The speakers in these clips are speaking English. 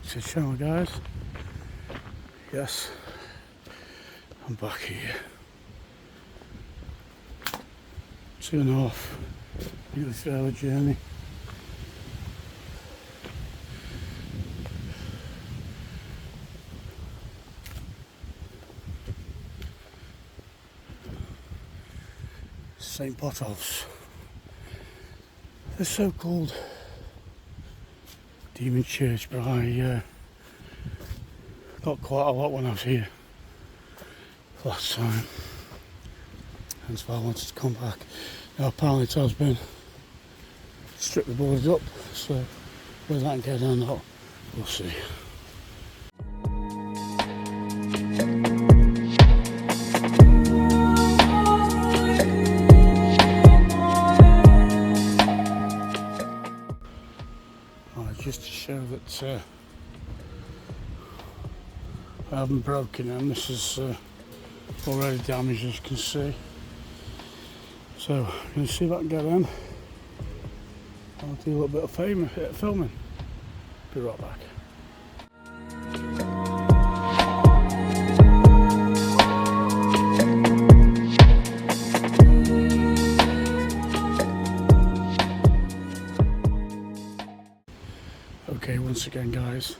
to the channel, guys. Yes, I'm back here. 2.5 nearly 3-hour journey. St. Botolphs. The so-called demon church, but I got quite a lot when I was here last time. Hence why I wanted to come back. Now apparently it has been stripped the boards up, so whether that can get done or not, we'll see. Just to show that I haven't broken them, this is already damaged, as you can see. So I'm going to see if I can get in. I'll do a little bit of filming. Be right back. Okay, once again guys,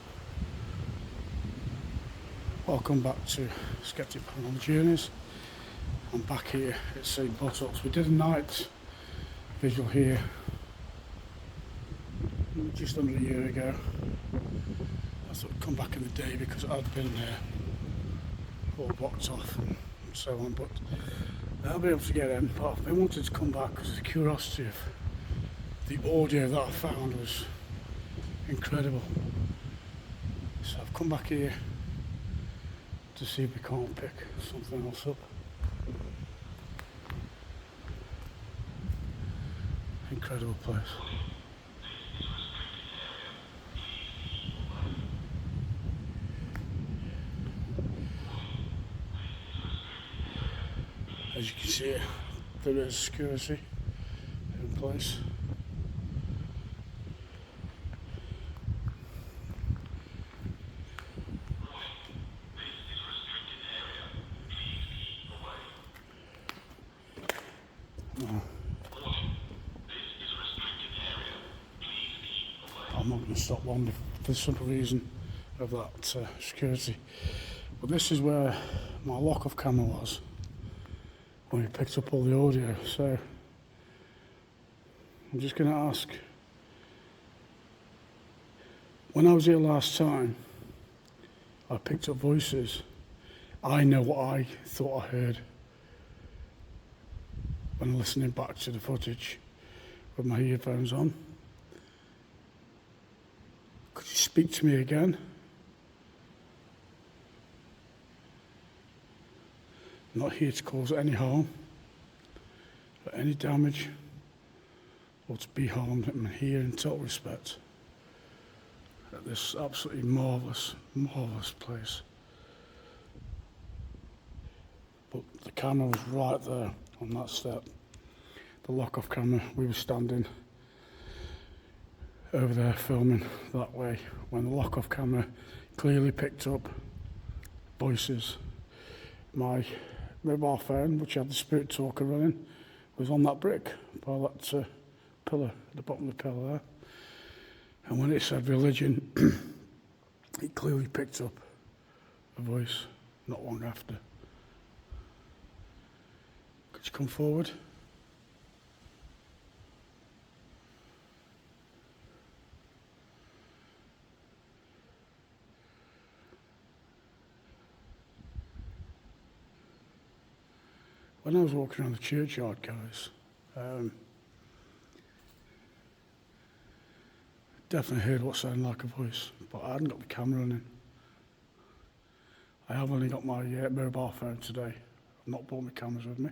welcome back to Skeptic Paranormal Journeys. I'm back here at St. Botolphs. We did a night visual here just under a year ago. I thought I'd come back in the day because I'd been all blocked off and so on, but I'll be able to get in. But I wanted to come back because the curiosity of the audio that I found was incredible. So I've come back here to see if we can't pick something else up. Incredible place. As you can see, there is security in place. I'm not going to stop long for the simple reason of that security. But this is where my lock-off camera was when we picked up all the audio. So I'm just going to ask, when I was here last time, I picked up voices. I know what I thought I heard when listening back to the footage with my earphones on. Could you speak to me again? I'm not here to cause any harm, or any damage, or to be harmed. I'm here in total respect at this absolutely marvellous, marvellous place. But the camera was right there on that step. The lock-off camera, we were standing over there filming that way when the lock-off camera clearly picked up voices. My mobile phone, which had the spirit talker running, was on that brick by that pillar at the bottom of the pillar there. And when it said religion, it clearly picked up a voice not long after. Could you come forward? When I was walking around the churchyard, guys, definitely heard what sounded like a voice, but I hadn't got the camera running. I have only got my mobile phone today. I've not brought my cameras with me.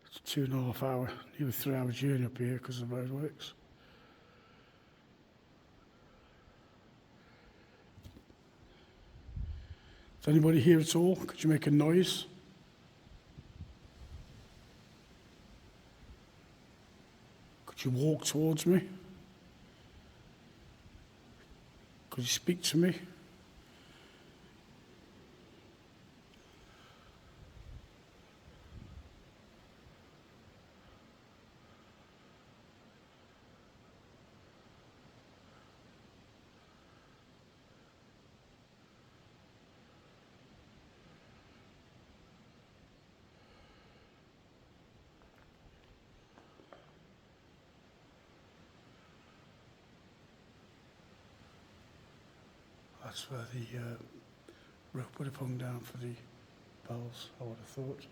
It's a 2.5 hour, nearly 3-hour journey up here because of the roadworks. Is anybody here at all? Could you make a noise? Could you walk towards me? Could you speak to me? That's where the rope would have hung down for the bells, I would have thought.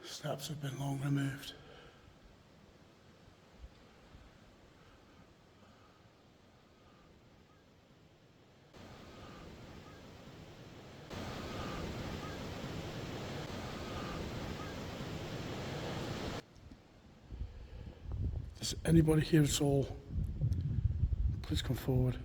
Steps have been long removed. Is anybody here at all? Please come forward.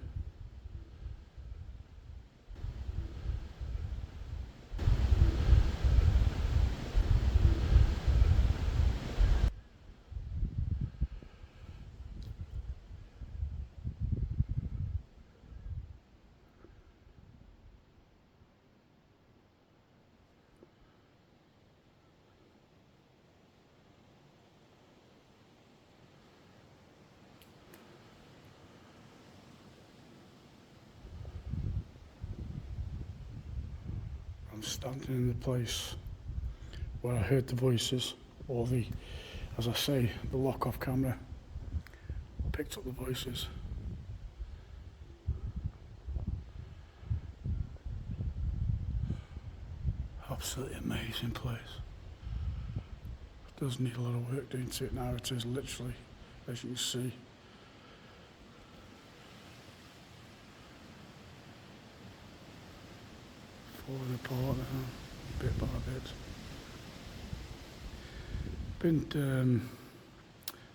I'm standing in the place where I heard the voices, or the, as I say, the lock-off camera picked up the voices. Absolutely amazing place. It does need a lot of work doing to it now. It is literally, as you can see. Falling apart now, bit by bit. Been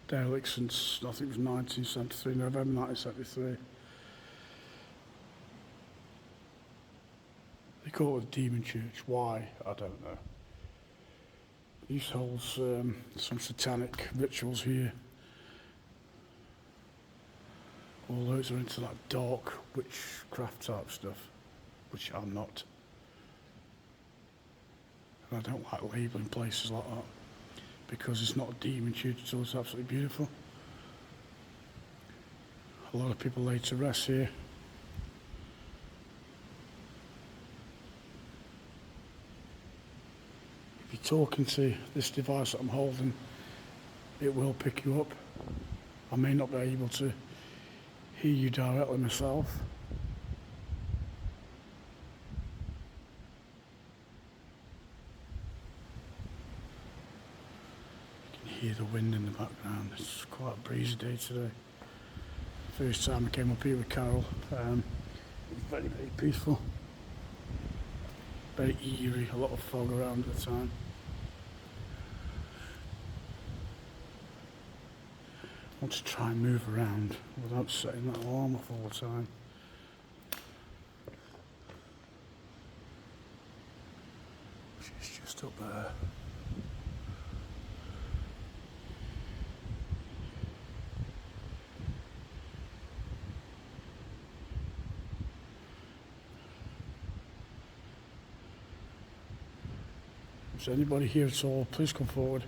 derelict since, I think it was 1973, November 1973. They call it a demon church. Why? I don't know. These holds some satanic rituals here. All those are into that dark witchcraft type stuff, which I'm not. And I don't like labelling places like that, because it's not a demon church, it's always absolutely beautiful. A lot of people lay to rest here. If you're talking to this device that I'm holding, it will pick you up. I may not be able to hear you directly myself. Hear the wind in the background. It's quite a breezy day today. First time I came up here with Carol, it was very, very peaceful, very eerie, a lot of fog around at the time. I want to try and move around without setting that alarm off all the time. She's just up there. Is anybody here at all? Please come forward.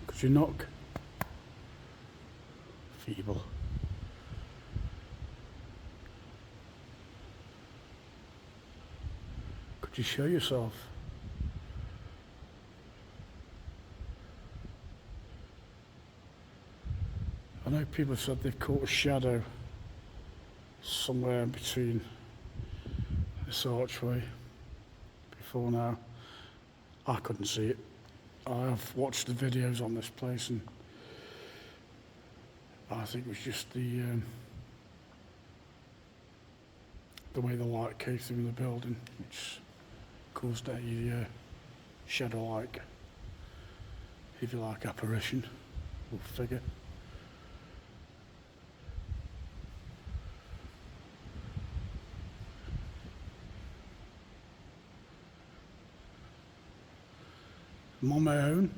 Could you knock? Feeble. Could you show yourself? I know people said they've caught a shadow somewhere in between this archway before now. I couldn't see it. I have watched the videos on this place, and I think it was just the way the light came through in the building, which caused a shadow-like, if you like, apparition or figure. I'm on my own.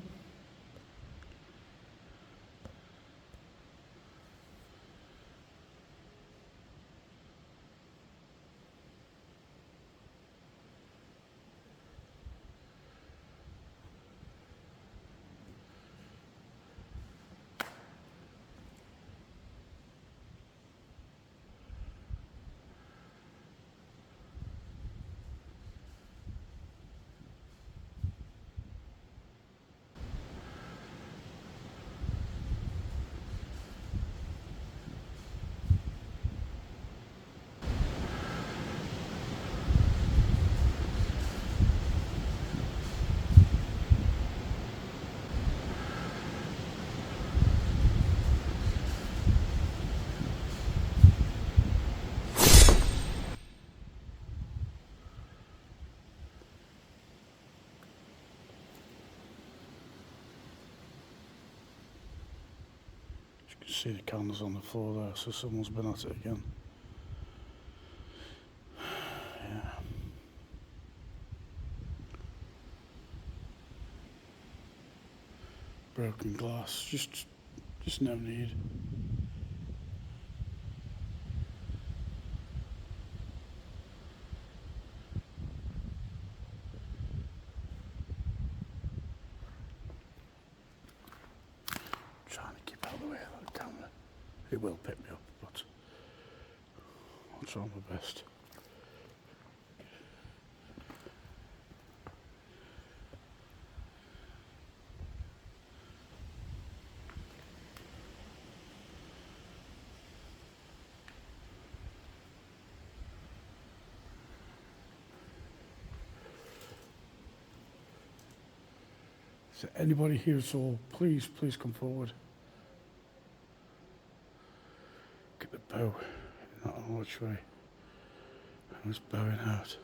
can see the candles on the floor there, so someone's been at it again. Yeah. Broken glass, just no need. Trying to keep out of the way of that camera. It will pick me up, but I'll try my best. So anybody here at all, please come forward. Get the bow in that archway. I was bowing out.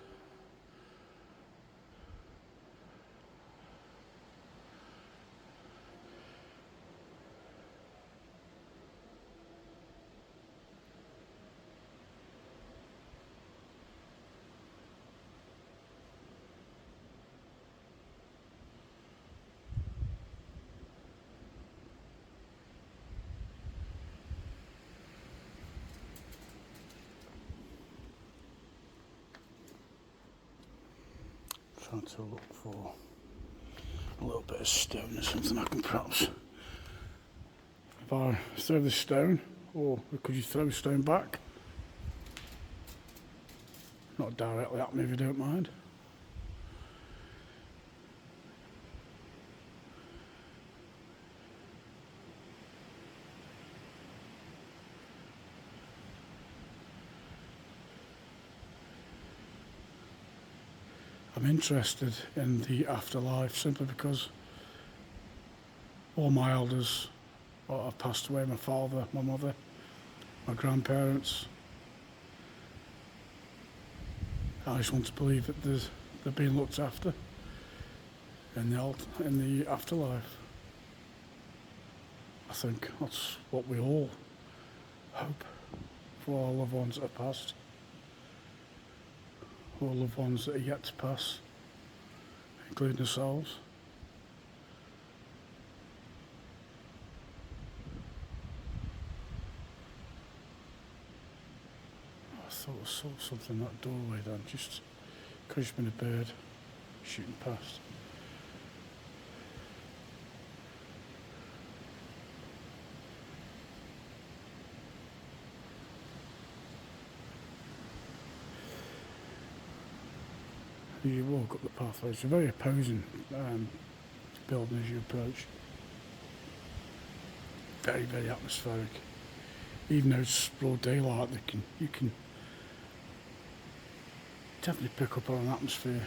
Trying to look for a little bit of stone or something I can perhaps. If I throw the stone, or could you throw a stone back? Not directly at me if you don't mind. I'm interested in the afterlife simply because all my elders have passed away, my father, my mother, my grandparents. I just want to believe that they're being looked after in the afterlife. I think that's what we all hope for our loved ones that have passed. Or loved ones that are yet to pass, including ourselves. I thought I saw something in that doorway then, just could have been a bird shooting past. You walk up the pathway. It's a very opposing building as you approach. Very, very atmospheric. Even though it's broad daylight, you can definitely pick up on an atmosphere.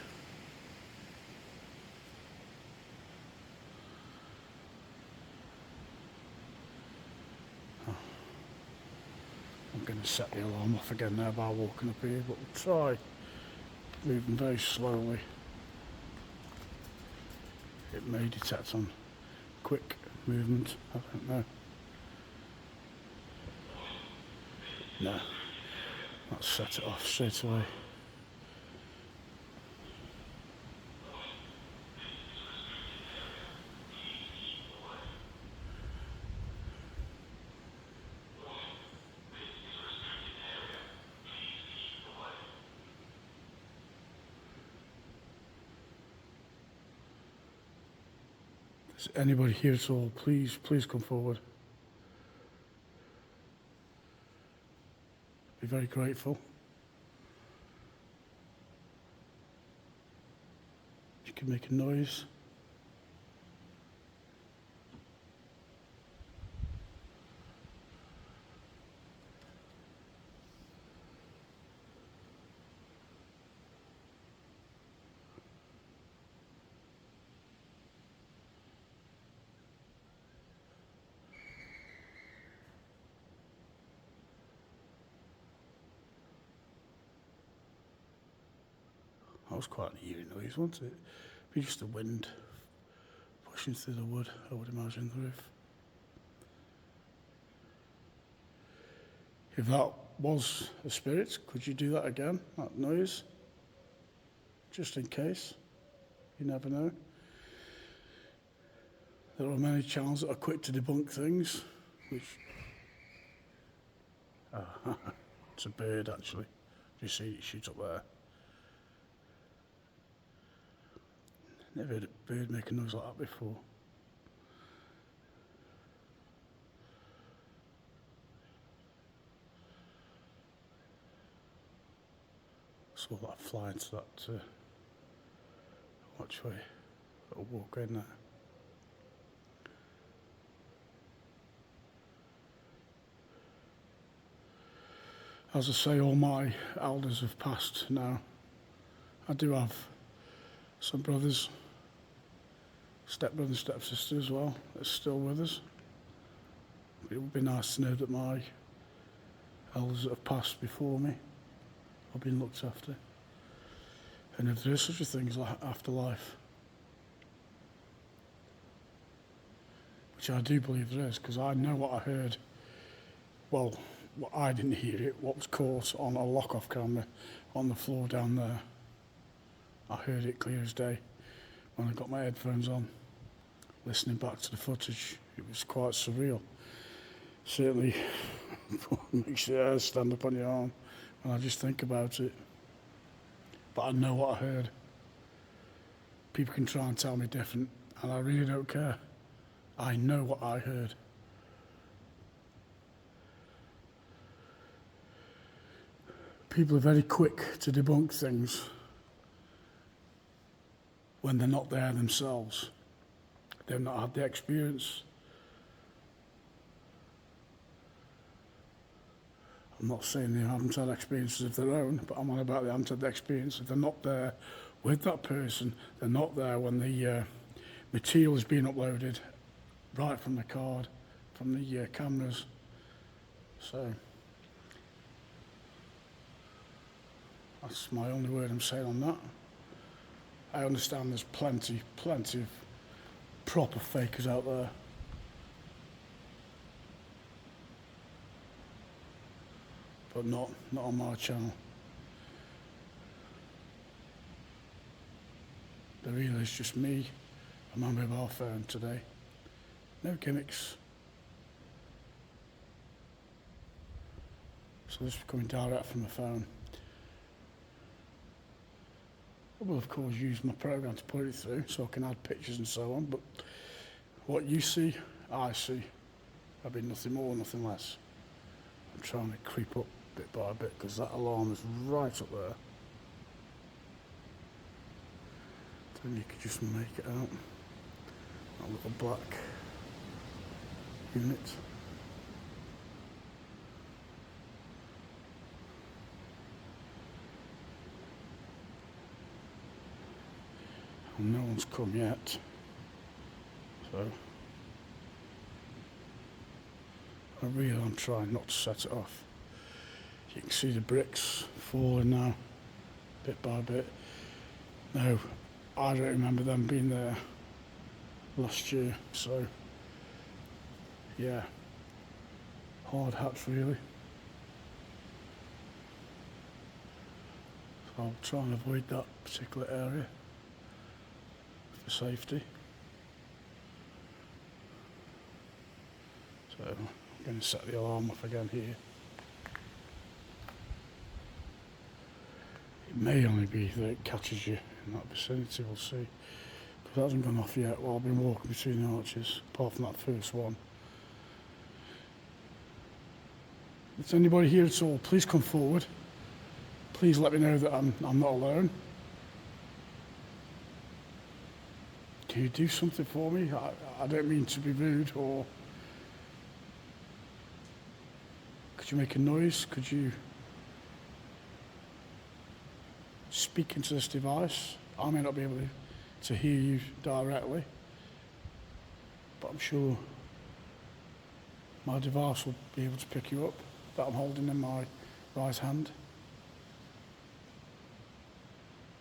Oh. I'm going to set the alarm off again now by walking up here, but we'll try moving very slowly. It may detect on quick movement, I don't know. No, let's set it off straight away. Is anybody here at all, please come forward. Be very grateful. You can make a noise. That was quite an eerie noise, wasn't it? Be just the wind pushing through the wood, I would imagine, the roof. If that was a spirit, could you do that again, that noise? Just in case. You never know. There are many channels that are quick to debunk things, which... it's a bird, actually. You see it shoot up there. Never heard a bird make a noise like that before. Saw that fly into that, which way? Little walk in there. As I say, all my elders have passed now. I do have some brothers, stepbrothers, stepsisters as well, that's still with us. It would be nice to know that my elders that have passed before me have been looked after. And if there is such a thing as afterlife, which I do believe there is, because I know what I heard. Well, I didn't hear it, what was caught on a lock-off camera on the floor down there. I heard it clear as day when I got my headphones on, listening back to the footage. It was quite surreal. Certainly makes your hair stand up on your arm when I just think about it. But I know what I heard. People can try and tell me different, and I really don't care. I know what I heard. People are very quick to debunk things when they're not there themselves. They've not had the experience. I'm not saying they haven't had experiences of their own, but I'm on about they haven't had the experience. If they're not there with that person, they're not there when the material is being uploaded right from the card, from the cameras. So that's my only word I'm saying on that. I understand there's plenty of proper fakers out there. But not on my channel. The real is just me and my mobile phone today. No gimmicks. So this is coming direct from the phone. I will of course use my program to put it through so I can add pictures and so on, but what you see, I see. I'll be nothing more, nothing less. I'm trying to creep up bit by bit because that alarm is right up there. Then you could just make it out. That little black unit. And no one's come yet. So I'm trying not to set it off. You can see the bricks falling now, bit by bit. Now, I don't remember them being there last year, so yeah, hard hats really. So I'll try and avoid that particular area for safety. So I'm going to set the alarm off again here. It may only be that it catches you in that vicinity, we'll see. Because it hasn't gone off yet while I've been walking between the arches, apart from that first one. If there's anybody here at all, please come forward. Please let me know that I'm not alone. Can you do something for me? I don't mean to be rude, or could you make a noise? Could you speak into this device? I may not be able to hear you directly, but I'm sure my device will be able to pick you up, that I'm holding in my right hand.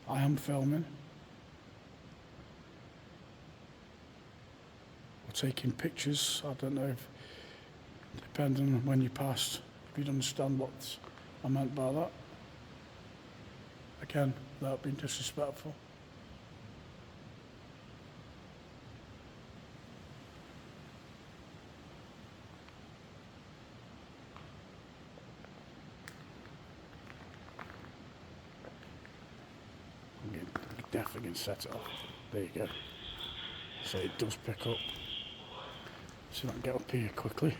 I am filming. Or taking pictures. I don't know if, depending on when you passed, If you'd understand what I meant by that. Again, without being disrespectful. I'm definitely going to set it off. There you go. So it does pick up. So I can get up here quickly.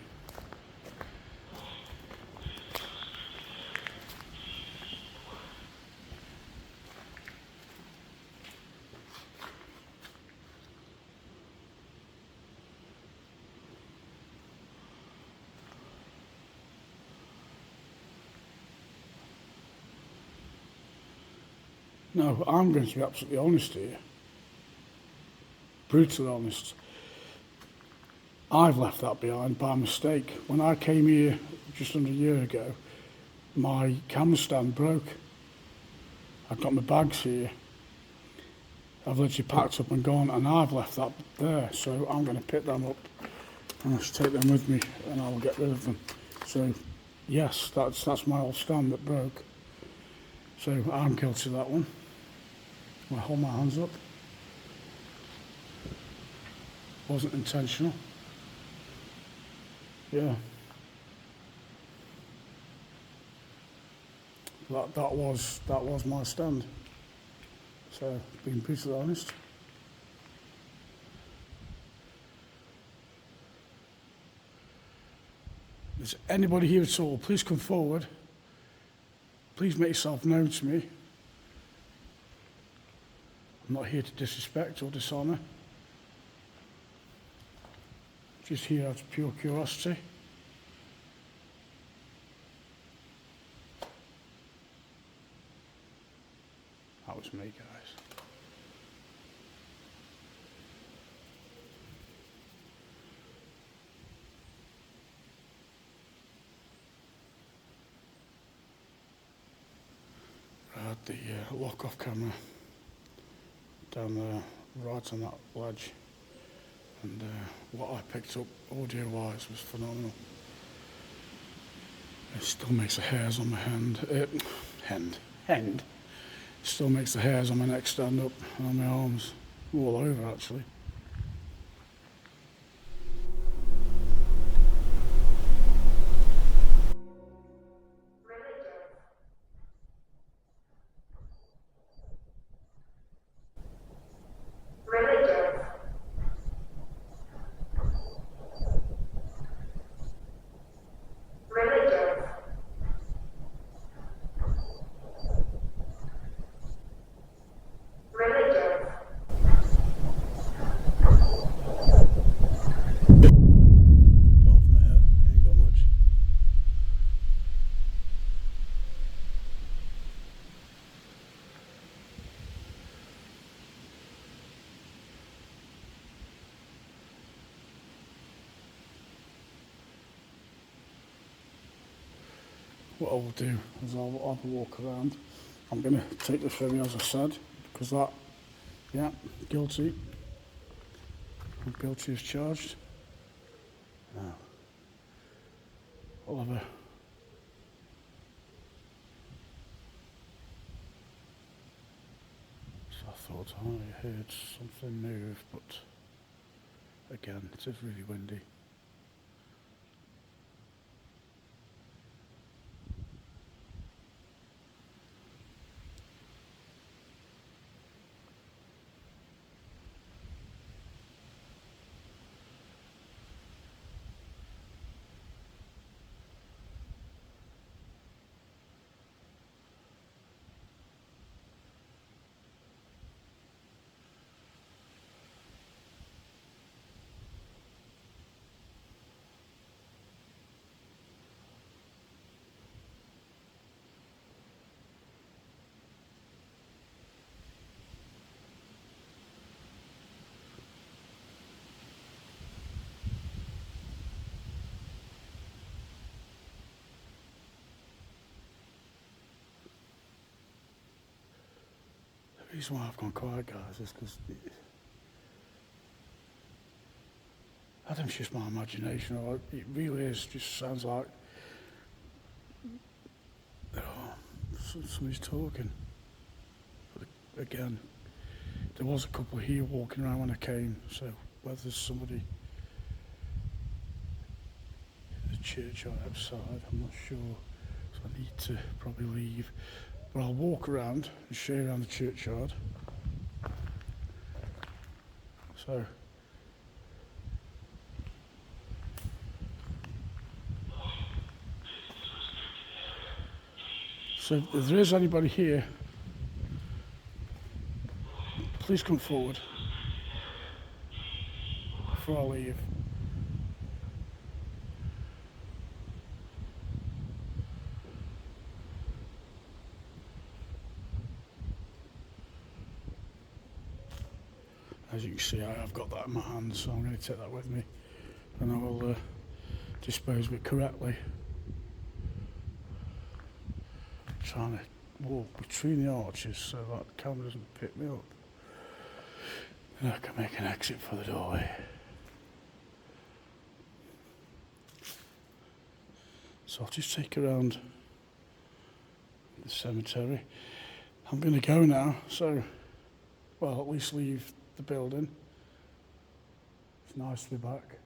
No, I'm going to be absolutely honest here. Brutally honest. I've left that behind by mistake. When I came here just under a year ago, my camera stand broke. I've got my bags here. I've literally packed up and gone, and I've left that there. So I'm going to pick them up and I'll just take them with me, and I will get rid of them. So yes, that's my old stand that broke. So I'm guilty of that one. I hold my hands up. Wasn't intentional. Yeah. That was my stand. So being brutally honest. If there's anybody here at all, please come forward. Please make yourself known to me. I'm not here to disrespect or dishonour. Just here out of pure curiosity. That was me, guys. I had the lock-off camera down there, right on that ledge, and what I picked up audio-wise was phenomenal. It still makes the hairs on my hand. It still makes the hairs on my neck stand up, and on my arms, all over actually. What I will do is I'll have a walk around. I'm going to take the ferry as I said, because that, yeah, guilty. I'm guilty as charged. Now, I'll have a so I thought I heard something move, but again, it is really windy. The reason why I've gone quiet, guys, is because I don't know if it's just my imagination, or it really is, just sounds like Somebody's talking. But again, there was a couple here walking around when I came, so whether there's somebody in the church or outside, I'm not sure. So I need to probably leave. But I'll walk around and show you around the churchyard. So if there is anybody here, please come forward before I leave. As you can see, I have got that in my hand, so I'm going to take that with me and I will dispose of it correctly. Trying to walk between the arches so that the camera doesn't pick me up. And I can make an exit for the doorway. So I'll just take around the cemetery. I'm going to go now, so, well, at least leave the building. It's nice to be back.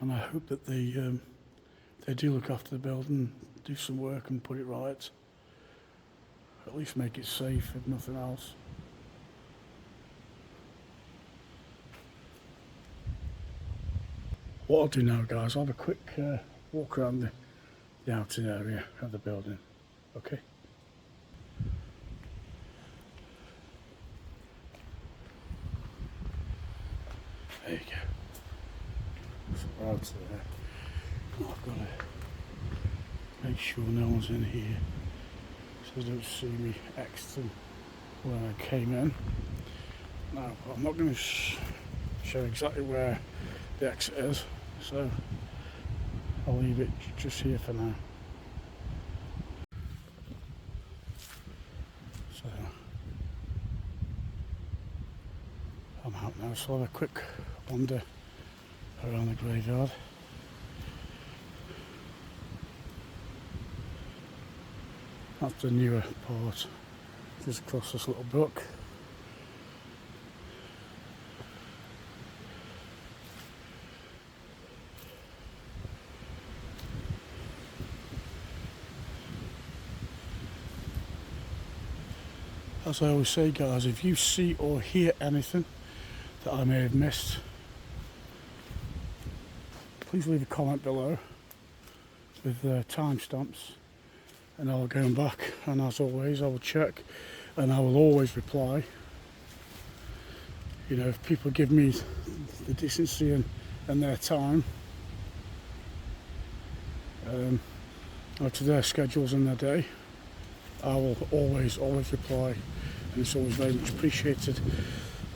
And I hope that they do look after the building, do some work and put it right. At least make it safe, if nothing else. What I'll do now, guys, I'll have a quick walk around the outing area of the building. Okay? There you go. So we're out there. I've got to make sure no one's in here so they don't see me exiting when I came in. Now, I'm not going to show exactly where the exit is, so I'll leave it just here for now. So I'm out now, so I'll have a quick wander around the graveyard. That's the newer part, just across this little brook. As I always say, guys, if you see or hear anything that I may have missed, please leave a comment below with timestamps. And I'll go back, and as always I will check and I will always reply. You know, if people give me the decency and their time to their schedules and their day, I will always reply, and it's always very much appreciated.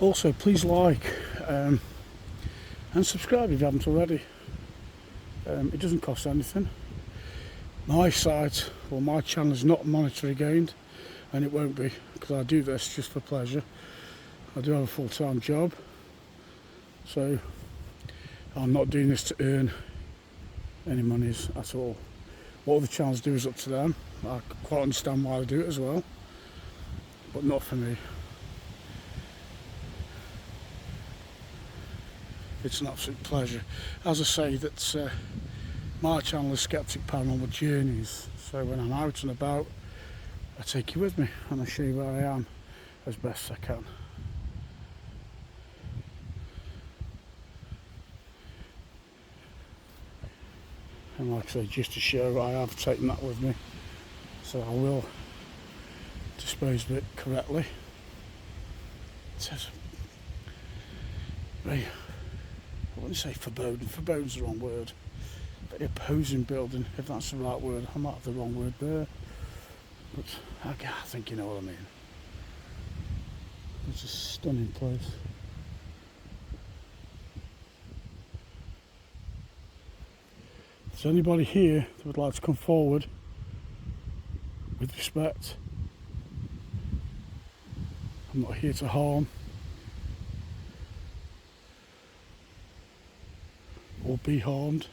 Also, please like and subscribe if you haven't already. It doesn't cost anything. My site or my channel is not monetary gained, and it won't be, because I do this just for pleasure. I do have a full-time job, so I'm not doing this to earn any monies at all. What other channels do is up to them. I quite understand why they do it as well, but not for me. It's an absolute pleasure. As I say, that my channel is Skeptic Paranormal Journeys, so when I'm out and about I take you with me and I show you where I am as best I can. And like I say, just to show, I have taken that with me, so I will dispose of it correctly. It says very, I wouldn't say foreboding, foreboding's the wrong word. Very opposing building, if that's the right word. I might have the wrong word there, but I think you know what I mean. It's a stunning place. If there's anybody here that would like to come forward with respect, I'm not here to harm. or be harmed.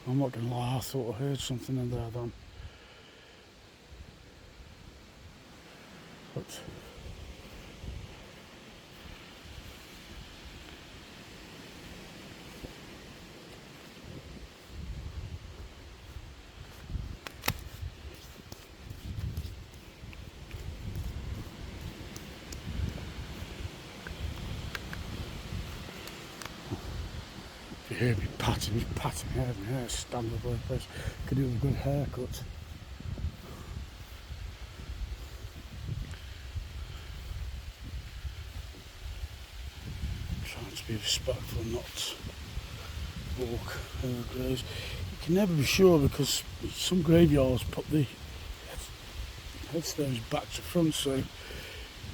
I'm not going to lie, I thought I heard something in there then. But if you hear me patting hair, my hair's standing by the place. Could do with a good haircut. Trying to be respectful and not walk over graves. You can never be sure because some graveyards put the headstones back to front, so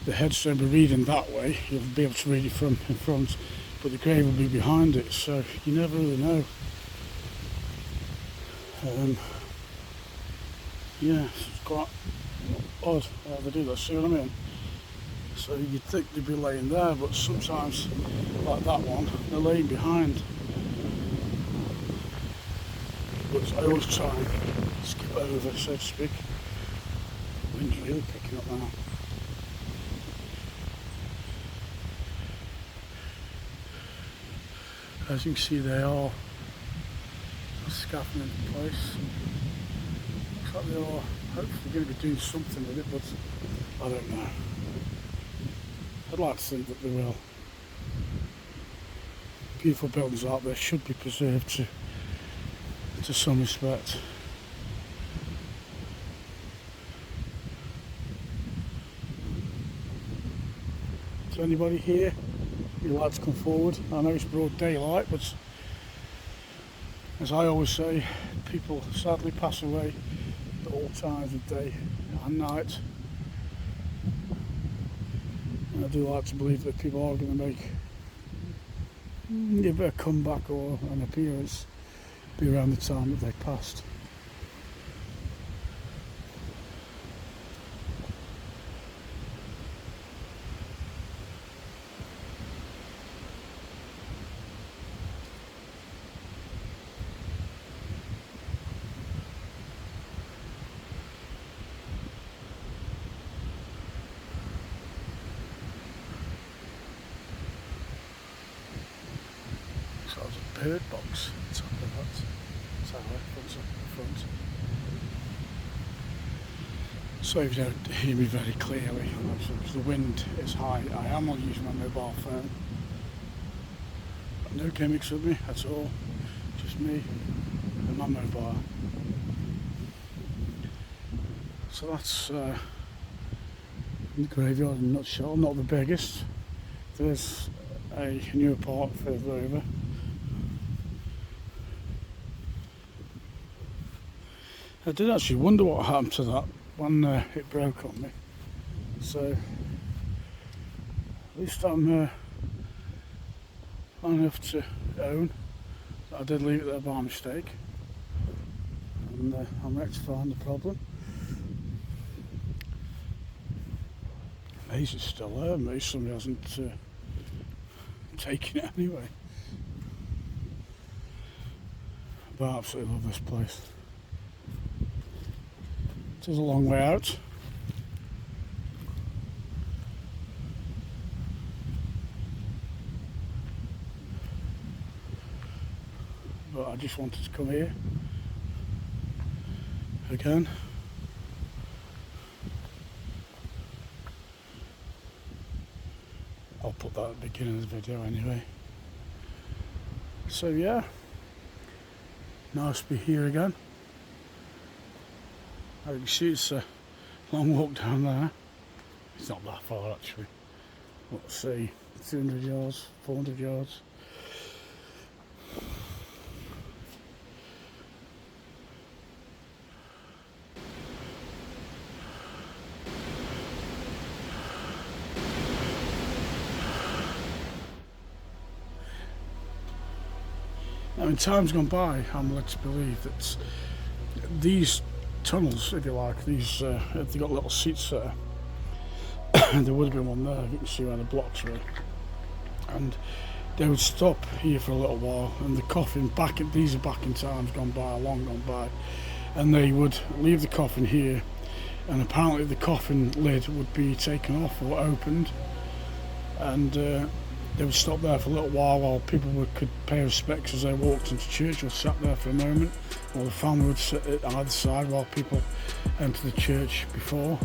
the headstone will be reading that way, you'll be able to read it from in front, but the grave will be behind it, so you never really know. Yeah, it's quite odd how they do that, see what I mean? So you'd think they'd be laying there, but sometimes, like that one, they're laying behind. But I always try and skip over, so to speak. Wind's really picking up now. As you can see, they are scaffing into place. Looks like they are hopefully going to be doing something with it, but I don't know. I'd like to think that they will. Beautiful buildings out there should be preserved to some respect. Is there anybody here who'd like to come forward? I know it's broad daylight, but as I always say, people sadly pass away at all times of day and night. And I do like to believe that people are going to make either a comeback or an appearance be around the time that they passed. So there's a bird box on top of that tower, front. So if you don't hear me very clearly, because the wind is high, I am not using my mobile phone. No gimmicks with me at all, just me and my mobile. So that's the graveyard in a nutshell. Not the biggest. There's a newer part further over. I did actually wonder what happened to that when it broke on me. So at least I'm man enough to own that I did leave it there by mistake, and I'm rectifying the problem. Maybe it's still there, maybe somebody hasn't taken it anyway. But I absolutely love this place. It is a long way out. But I just wanted to come here again. I'll put that at the beginning of the video anyway. So yeah, nice to be here again. As you can see, it's a long walk down there. It's not that far actually. Let's see, 200 yards, 400 yards. Now in times gone by, I'm led to believe that these tunnels, if you like. These they've got little seats there. There would have been one there, you can see where the blocks were. And they would stop here for a little while, and the coffin these are back in times gone by, long gone by, and they would leave the coffin here, and apparently the coffin lid would be taken off or opened, and they would stop there for a little while people could pay respects as they walked into church or sat there for a moment, or the family would sit at either side while people entered the church before.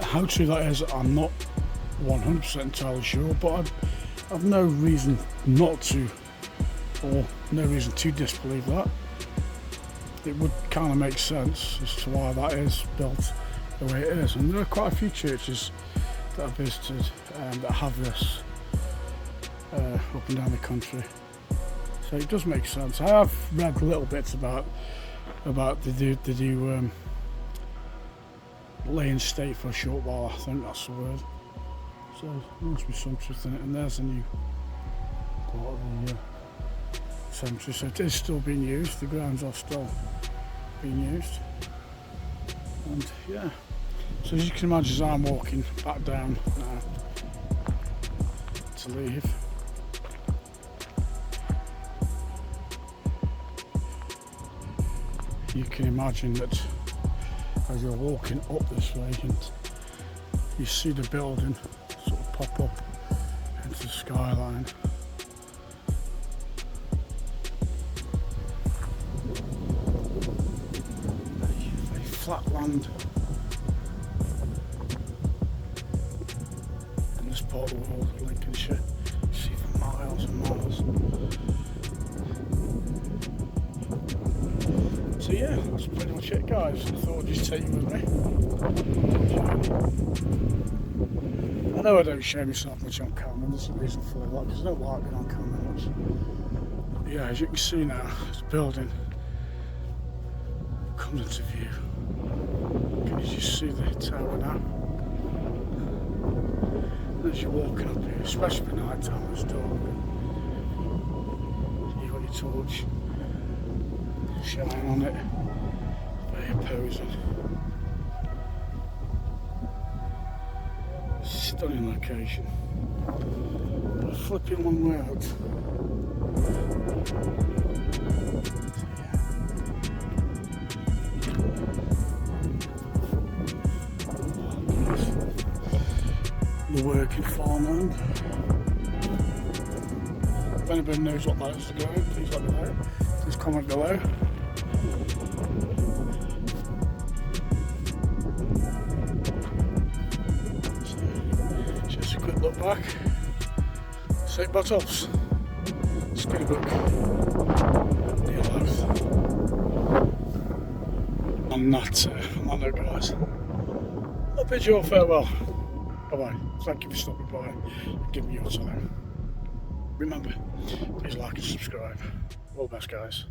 How true that is, I'm not 100% entirely sure, but I've no reason not to, or no reason to disbelieve that. It would kind of make sense as to why that is built the way it is, and there are quite a few churches that I've visited that have this up and down the country, so it does make sense. I have read little bits about the do lay in state for a short while, I think that's the word. So there must be some truth in it, and there's a new part of the cemetery, so it is still being used, the grounds are still being used. And yeah, so as you can imagine, as I'm walking back down now to leave, you can imagine that as you're walking up this way and you see the building sort of pop up into the skyline. Very flat land in this part of the world of Lincolnshire. You see for miles and miles. So yeah, that's pretty much it, guys. I thought I'd just take you with me. I know I don't show myself much on camera, there's a reason for that, because I don't like being on camera much. But yeah, as you can see now, this building comes into view. Can you just see the tower now? And as you're walking up here, especially for night time, it's dark. You've got your torch shining on it, very imposing. Stunning location. But a flipping long way out. The working farmland. If anybody knows what that is to go in, please let me know. Please comment below. Just a quick look back. St. Botolphs, skinny book, near Louth. On that note, guys, I'll bid you all farewell. Bye bye. Thank you for stopping by and giving me your time. Remember, please like and subscribe. All the best, guys.